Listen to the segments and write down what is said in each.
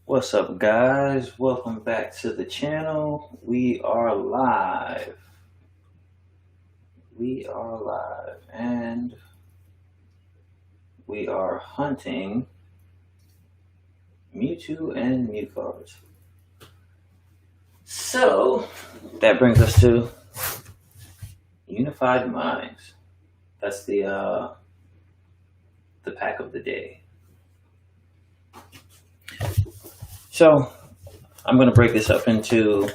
What's up, guys? Welcome back to the channel. We are live. And we are hunting Mewtwo and Mew cards. So that brings us to Unified Minds. That's the pack of the day. So I'm going to break this up into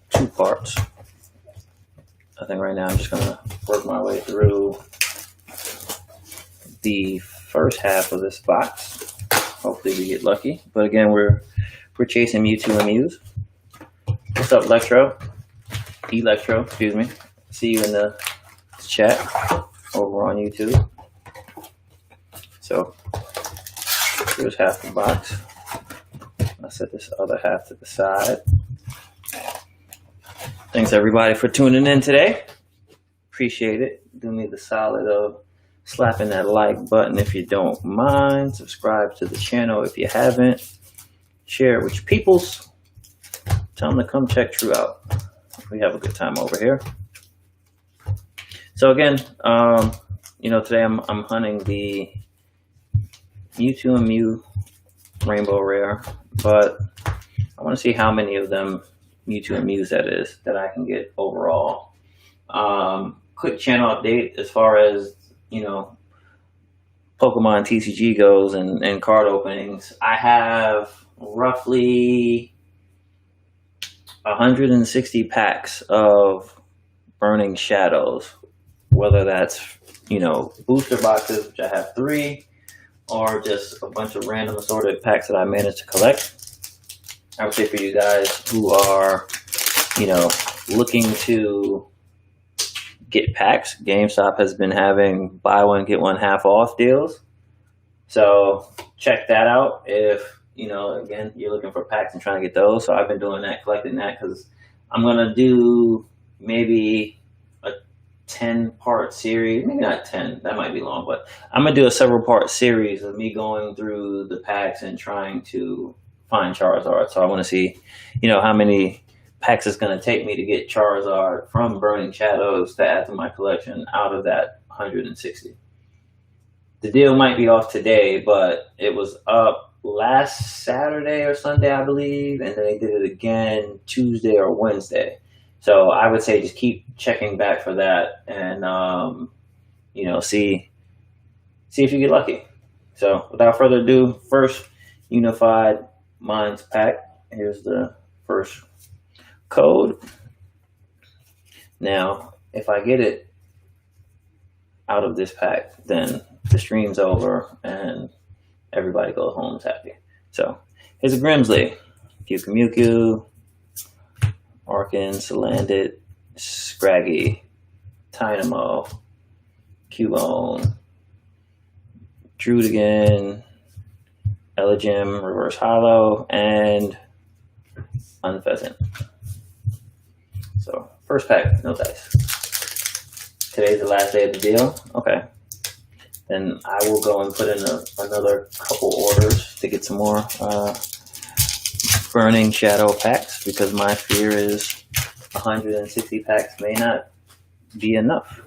two parts. I think right now I'm just going to work my way through the first half of this box. Hopefully we get lucky. But again, we're chasing Mewtwo and Mews. What's up, Electro, excuse me. See you in the chat over on YouTube. So here's half the box. I set this other half to the side. Thanks everybody for tuning in today. Appreciate it. Do me the solid of slapping that like button if you don't mind. Subscribe to the channel if you haven't. Share it with your peoples. Tell them to come check True out. We have a good time over here. So again, today I'm hunting the Mewtwo and Mew Rainbow Rare, but I want to see how many of them Mewtwo and Mews that is that I can get overall. Quick channel update as far as Pokemon TCG goes and card openings. I have roughly 160 packs of Burning Shadows, whether that's booster boxes, which I have 3, or just a bunch of random assorted packs that I managed to collect. I would say for you guys who are, looking to get packs, GameStop has been having buy one, get one half off deals. So check that out if, again, you're looking for packs and trying to get those. So I've been doing that, collecting that, because I'm going to do maybe 10-part series, maybe not 10, that might be long, but I'm gonna do a several-part series of me going through the packs and trying to find Charizard. So I want to see, how many packs it's gonna take me to get Charizard from Burning Shadows to add to my collection out of that 160. The deal might be off today, but it was up last Saturday or Sunday, I believe, and then they did it again Tuesday or Wednesday. So I would say just keep checking back for that and, see if you get lucky. So without further ado, first Unified Minds pack. Here's the first code. Now, if I get it out of this pack, then the stream's over and everybody goes home happy. So here's a Grimsley, Mewtwo, Arkin, Salandit, Scraggy, Dynamo, Cubone, Druddigon, Elegim, Reverse Hollow, and Unpheasant. So first pack, no dice. Today's the last day of the deal. Okay. Then I will go and put in another couple orders to get some more Burning Shadow packs, because my fear is 160 packs may not be enough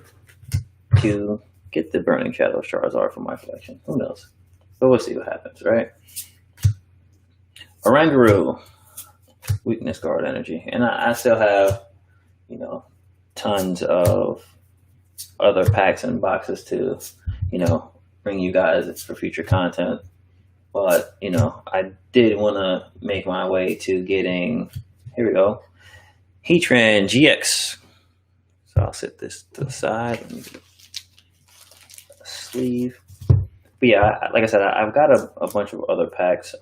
to get the Burning Shadow Charizard from my collection. Who knows? But we'll see what happens, right? Oranguru, Weakness Guard Energy. And I still have, tons of other packs and boxes to, bring you guys for future content. But, I did want to make my way to getting, here we go, Heatran GX. So I'll set this to the side. Let me do a sleeve. But yeah, like I said, I've got a bunch of other packs.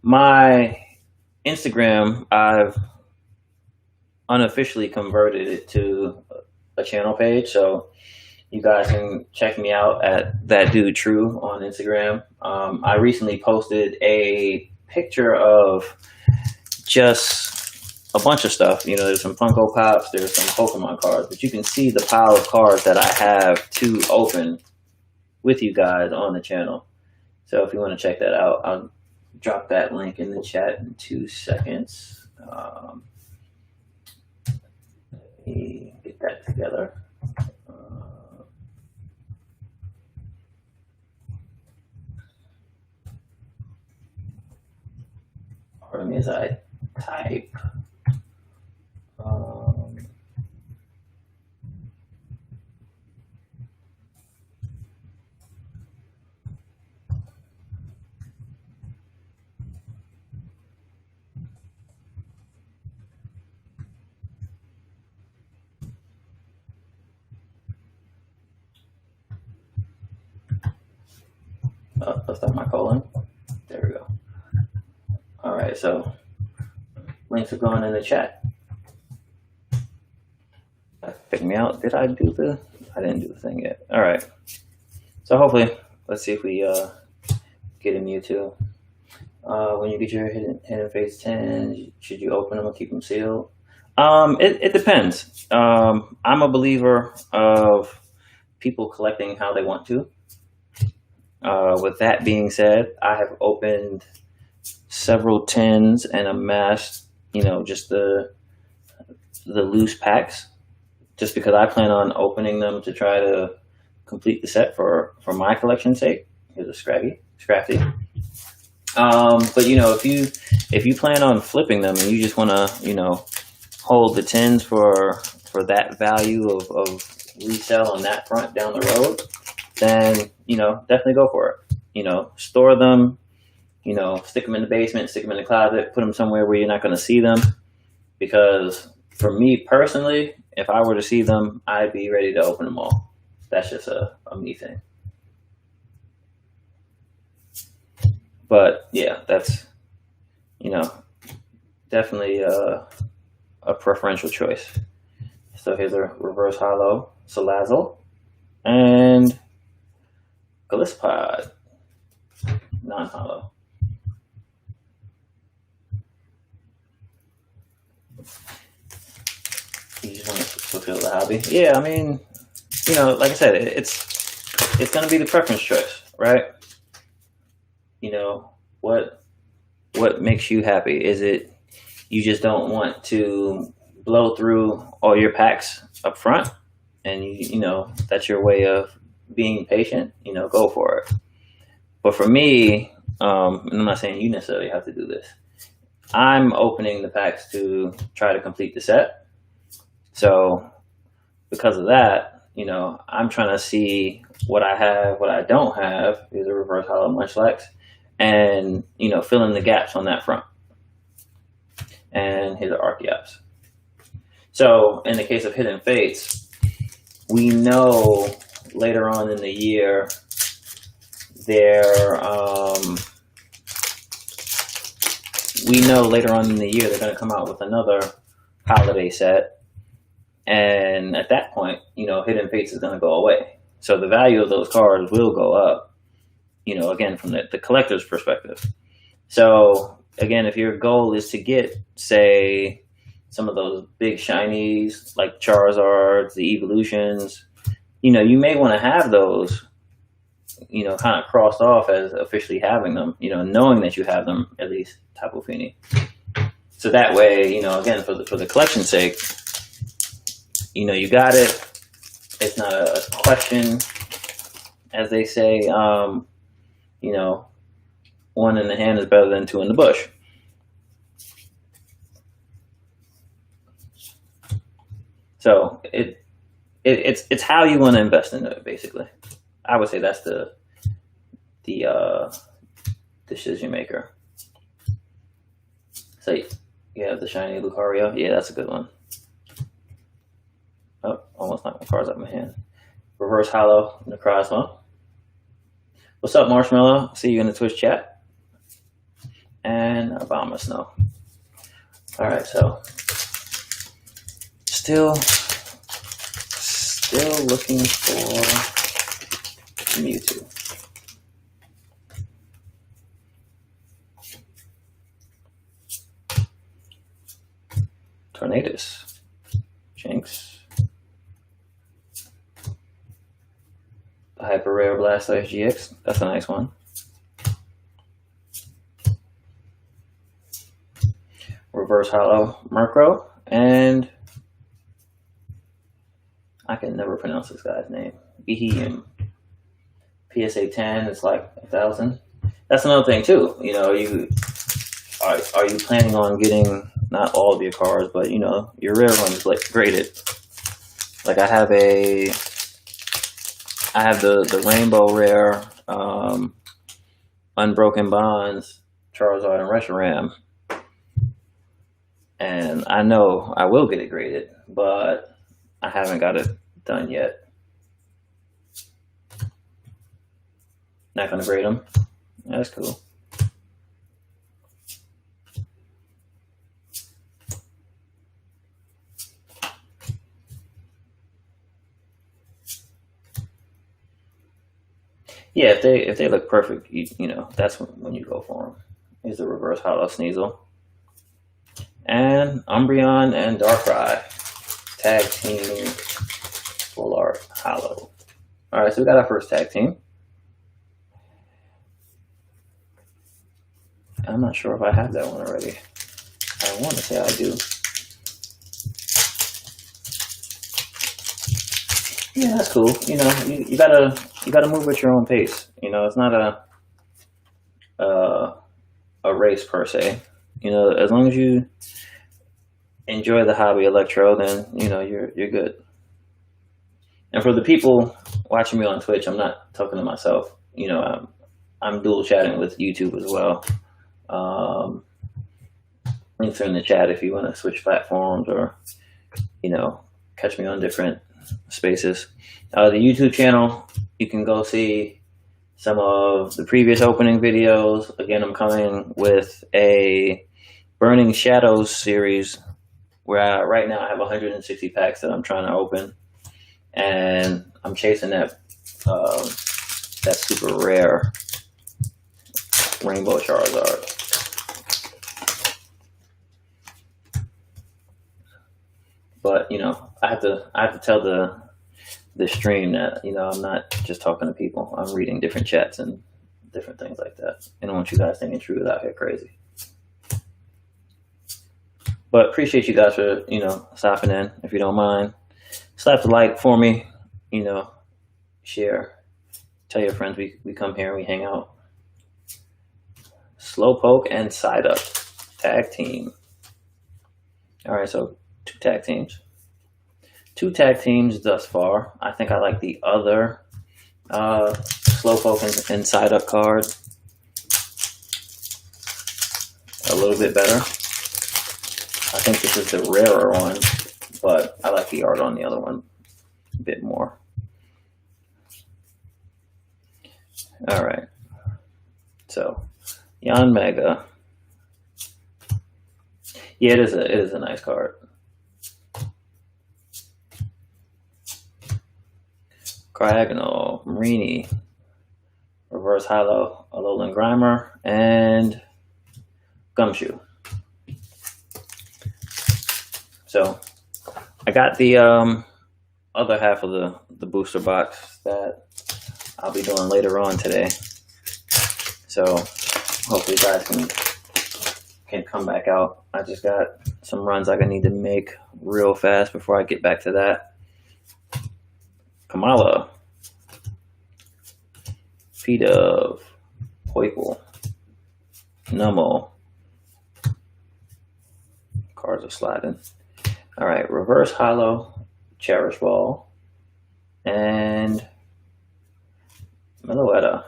My Instagram, I've unofficially converted it to a channel page. So you guys can check me out at That Dude True on Instagram. I recently posted a picture of just a bunch of stuff. There's some Funko Pops, there's some Pokemon cards, but you can see the pile of cards that I have to open with you guys on the channel. So if you want to check that out, I'll drop that link in the chat in 2 seconds. Let me get that together. Pardon me as I type. Let's start my colon. There we go. All right, so links are going in the chat. Pick me out. Did I do the? I didn't do the thing yet. All right. So hopefully, let's see if we get a Mewtwo. When you get your hidden phase 10, should you open them or keep them sealed? It depends. I'm a believer of people collecting how they want to. With that being said, I have opened several 10s and amassed, just the loose packs, just because I plan on opening them to try to complete the set for my collection's sake. Here's a Scrafty. But if you plan on flipping them and you just want to, hold the 10s for that value of resell on that front down the road, then, definitely go for it. Store them, stick them in the basement, stick them in the closet, put them somewhere where you're not going to see them. Because for me personally, if I were to see them, I'd be ready to open them all. That's just a me thing. But yeah, that's, definitely a preferential choice. So here's a reverse hollow Salazzle and Gliscod, non-hollow. You just want to fulfill the hobby. Yeah, I mean, like I said, it's going to be the preference choice, right? What makes you happy? Is it you just don't want to blow through all your packs up front, and that's your way of being patient? Go for it. But for me, and I'm not saying you necessarily have to do this, I'm opening the packs to try to complete the set. So because of that, I'm trying to see what I have, what I don't have. Is a reverse hollow Munchlax, and fill in the gaps on that front. And here's an Archeops. So in the case of Hidden Fates, we know later on in the year they're going to come out with another holiday set, and at that point, Hidden Fates is going to go away. So the value of those cards will go up, again, from the collector's perspective. So again, if your goal is to get, say, some of those big shinies like Charizards, the evolutions, you may want to have those, kind of crossed off as officially having them, knowing that you have them, at least Tapu Fini. So that way, again, for the collection's sake, you got it. It's not a question, as they say. One in the hand is better than two in the bush. So it's how you want to invest in it, basically. I would say that's the decision maker. So you have the shiny Lucario. Yeah, that's a good one. Oh, almost knocked my cards out of my hand. Reverse hollow Necrozma. What's up, Marshmallow? See you in the Twitch chat. And Obama Snow. All right, so still looking for Mewtwo. Tornadus. Jinx. The Hyper Rare Blastoise GX. That's a nice one. reverse hollow Murkrow, and I can never pronounce this guy's name. Behem. PSA 10 is like 1,000. That's another thing too. You know, are you planning on getting not all of your cards, but you know, your rare ones like graded? Like I have the rainbow rare Unbroken Bonds Charizard and Reshiram, and I know I will get it graded, but I haven't got it done yet. Not gonna grade them. That's cool. Yeah, if they look perfect, you know, that's when you go for them. Is the reverse hollow Sneasel. And Umbreon and Darkrai tag team full art hollow. All right, so we got our first tag team. I'm not sure if I have that one already. I want to say I do. Yeah, that's cool. You know, you gotta move at your own pace. You know, it's not a race per se. You know, as long as you enjoy the hobby electro, then you know you're good. And for the people watching me on Twitch, I'm not talking to myself. You know, I'm dual chatting with YouTube as well. Links are in the chat if you want to switch platforms or, you know, catch me on different spaces. The YouTube channel, you can go see some of the previous opening videos. Again, I'm coming with a Burning Shadows series where right now I have 160 packs that I'm trying to open, and I'm chasing that super rare Rainbow Charizard. But you know, I have to tell the stream that, you know, I'm not just talking to people. I'm reading different chats and different things like that. I don't want you guys thinking True is out here crazy. But appreciate you guys for, you know, stopping in. If you don't mind, slap the like for me. You know, share. Tell your friends we come here and we hang out. Slowpoke and Psyduck tag team. All right, so 2 tag teams. 2 tag teams thus far. I think I like the other Slowpoke and Psyduck card a little bit better. I think this is the rarer one, but I like the art on the other one a bit more. All right. So, Yanmega. Yeah, it is a nice card. Cryogonal, Marini, Reverse Hollow, Alolan Grimer, and Gumshoe. So I got the other half of the booster box that I'll be doing later on today. So hopefully you guys can come back out. I just got some runs I need to make real fast before I get back to that. Kamala, P-Dove, Poiple, Nummo. Cards are sliding. All right, Reverse Hollow, Cherish Ball, and Meloetta.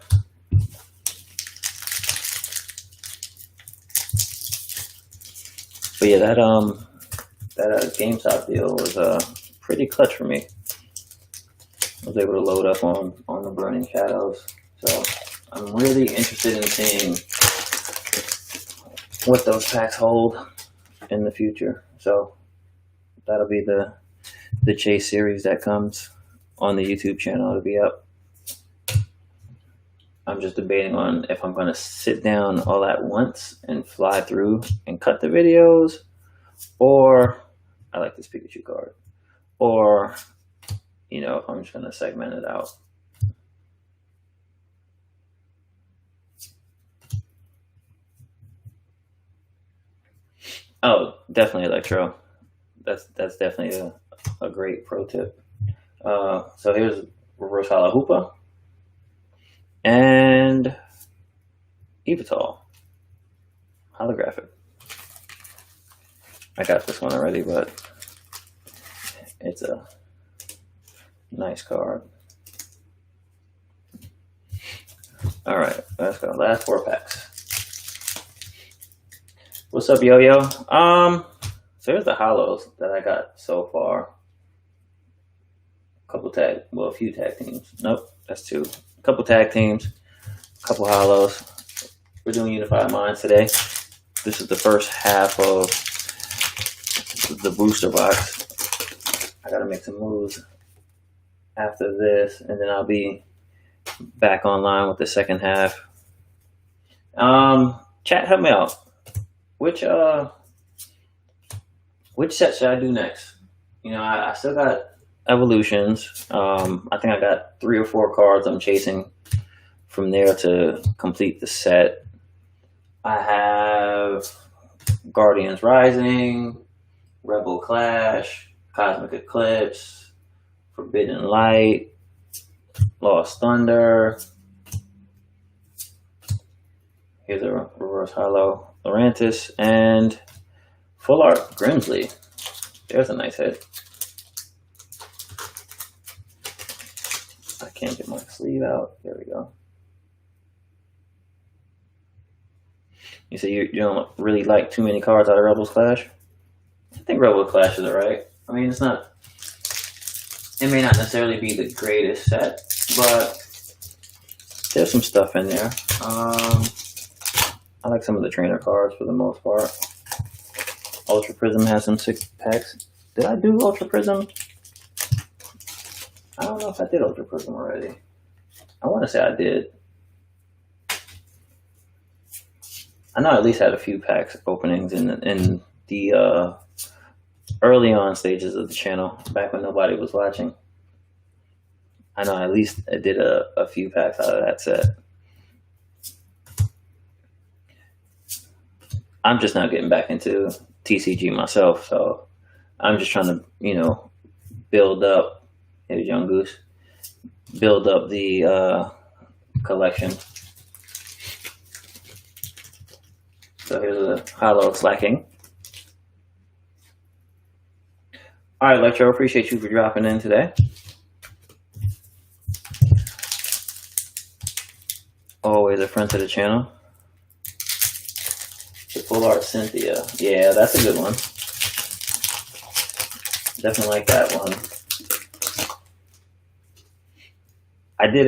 But yeah, that GameStop deal was pretty clutch for me. I was able to load up on the Burning Shadows. So I'm really interested in seeing what those packs hold in the future. So that'll be the chase series that comes on the YouTube channel. It'll be up. I'm just debating on if I'm going to sit down all at once and fly through and cut the videos, or I like this Pikachu card, or, you know, if I'm just going to segment it out. Oh, definitely Electro. That's definitely a great pro tip. So here's Reverse Hollow Hoopa and Evital holographic. I got this one already, but it's a nice card. All right, let's go. Last 4 packs. What's up, Yo-Yo? So here's the hollows that I got so far. A few tag teams. Nope, that's 2. A couple tag teams, a couple hollows. We're doing Unified Minds today. This is the first half of the booster box. I gotta make some moves after this, and then I'll be back online with the second half. Chat, help me out. Which set should I do next? You know, I still got evolutions. I think I got 3 or 4 cards I'm chasing from there to complete the set. I have Guardians Rising, Rebel Clash, Cosmic Eclipse, Forbidden Light, Lost Thunder. Here's a Reverse Hollow Lurantis and Full Art Grimsley. There's a nice hit. I can't get my sleeve out. There we go. You say you don't really like too many cards out of Rebels Clash? I think Rebel Clash is alright. I mean, it may not necessarily be the greatest set, but there's some stuff in there. I like some of the trainer cards for the most part. Ultra Prism has some 6 packs. Did I do Ultra Prism? I don't know if I did Ultra Prism already. I want to say I did. I know I at least had a few packs openings in the early on stages of the channel, back when nobody was watching. I know at least I did a few packs out of that set. I'm just not getting back into TCG myself, so I'm just trying to, you know, build up. Here's Young Goose. Build up the collection. So here's a hollow Slacking. All right, Electro, appreciate you for dropping in today. Always a friend to the channel. The Full Art Cynthia. Yeah, that's a good one. Definitely like that one. I did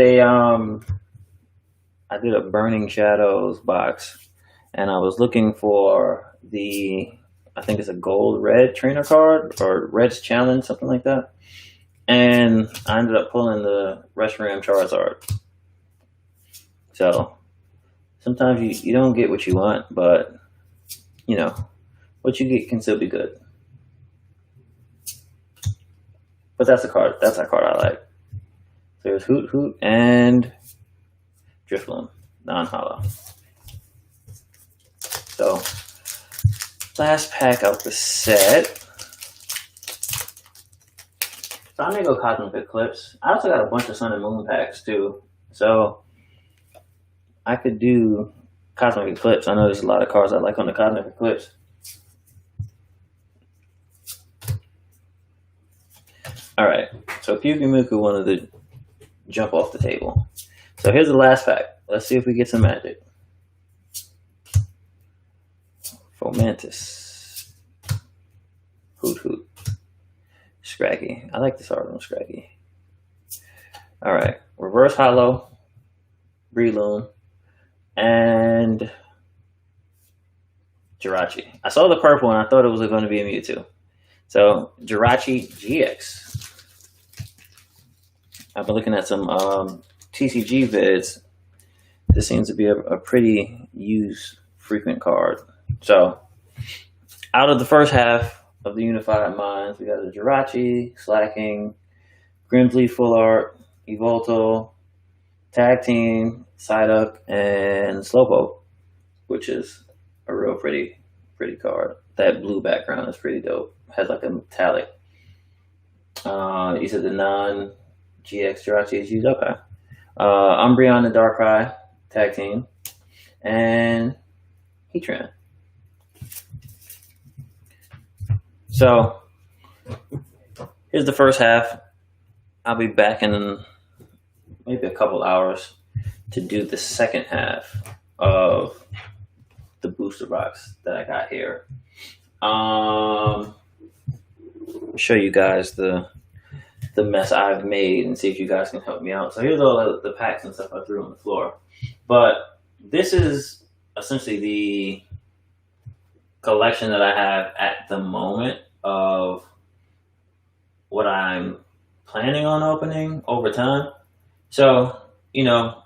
a Burning Shadows box, and I was looking for I think it's a gold red trainer card or Red's Challenge, something like that. And I ended up pulling the Reshiram Charizard. So sometimes you don't get what you want, but you know, what you get can still be good. But that's a card I like. So there's Hoot Hoot and Drifloon, non-hollow. So last pack out the set. So I'm gonna go Cosmic Eclipse. I also got a bunch of Sun and Moon packs too. So I could do Cosmic Eclipse. I know there's a lot of cards I like on the Cosmic Eclipse. Alright, so Pyukimuku wanted to jump off the table. So here's the last pack. Let's see if we get some magic. Fomantis. Hoot Hoot. Scraggy. I like this art on Scraggy. Alright, Reverse Hollow. Breloom. And Jirachi. I saw the purple and I thought it was going to be a Mewtwo. So Jirachi GX. I've been looking at some TCG vids. This seems to be a pretty used frequent card. So out of the first half of the Unified Minds, we got a Jirachi, Slacking, Grimsley Full Art, Evolto, Tag Team, Psyduck, and Slowpoke, which is a real pretty card. that blue background is pretty dope. Has like a metallic. You said the non-GX Jirachi is used. Okay. Umbreon and Darkrai tag team, and Heatran. So here's the first half. I'll be back in maybe a couple hours to do the second half of the booster box that I got here. Show you guys the mess I've made and see if you guys can help me out. So here's all the packs and stuff I threw on the floor. But this is essentially the collection that I have at the moment of what I'm planning on opening over time. So, you know,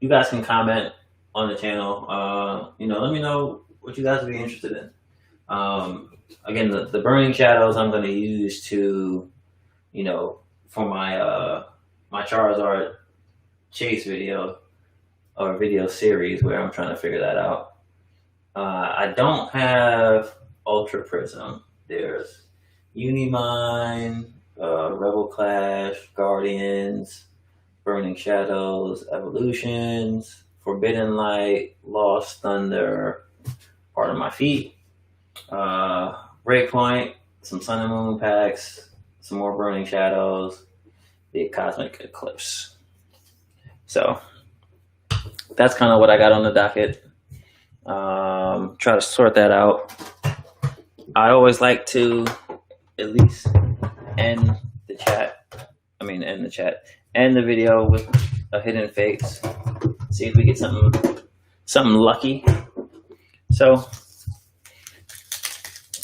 you guys can comment on the channel. You know, let me know what you guys would be interested in. Again, the Burning Shadows I'm going to use to, you know, for my my Charizard chase video or video series where I'm trying to figure that out. I don't have Ultra Prism. There's Unimine, Rebel Clash, Guardians, Burning Shadows, Evolutions, Forbidden Light, Lost Thunder, Part of My Feet, Breakpoint, some Sun and Moon packs, some more Burning Shadows, the Cosmic Eclipse. So that's kind of what I got on the docket. Try to sort that out. I always like to at least end the video with a hidden face. See if we get something lucky. So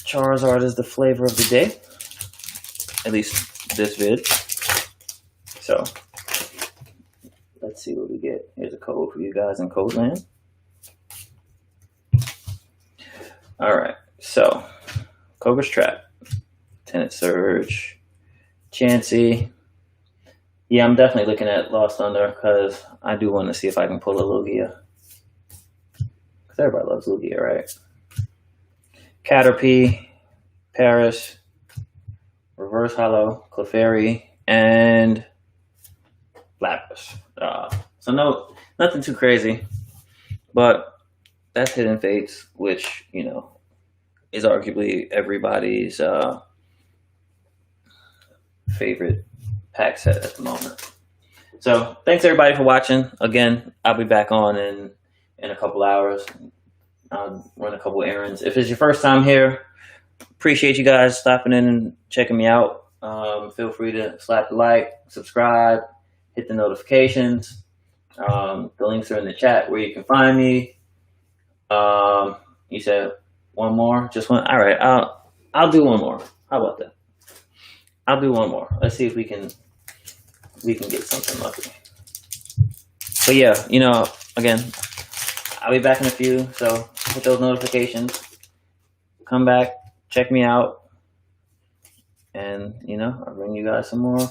Charizard is the flavor of the day, at least this vid. So let's see what we get. Here's a code for you guys in Code Land. All right, so Cobra's Trap, Tenant Surge, Chansey. Yeah, I'm definitely looking at Lost Thunder because I do want to see if I can pull a Lugia. Because everybody loves Lugia, right? Caterpie, Paris, Reverse Hollow, Clefairy, and Lapras. So nothing too crazy, but that's Hidden Fates, which, you know, is arguably everybody's favorite pack set at the moment. So thanks everybody for watching. Again, I'll be back on in a couple hours. I'll run a couple errands. If it's your first time here, appreciate you guys stopping in and checking me out. Feel free to slap the like, subscribe, hit the notifications. The links are in the chat where you can find me. You said one more? Just one? All right, I'll do one more. How about that? I'll do one more. Let's see if we can get something lucky. But yeah, you know, again, I'll be back in a few, so hit those notifications. Come back, check me out, and you know, I'll bring you guys some more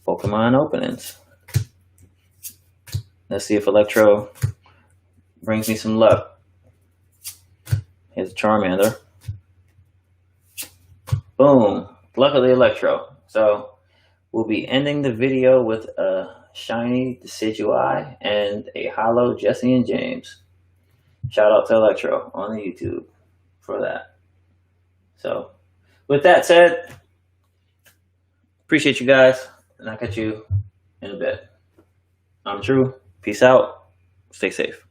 Pokemon openings. Let's see if Electro brings me some luck. Here's a Charmander. Boom. Luckily Electro. So we'll be ending the video with a shiny Decidueye and a hollow Jesse and James. Shout out to Electro on the YouTube for that. So with that said, appreciate you guys, and I'll catch you in a bit. I'm True. Peace out. Stay safe.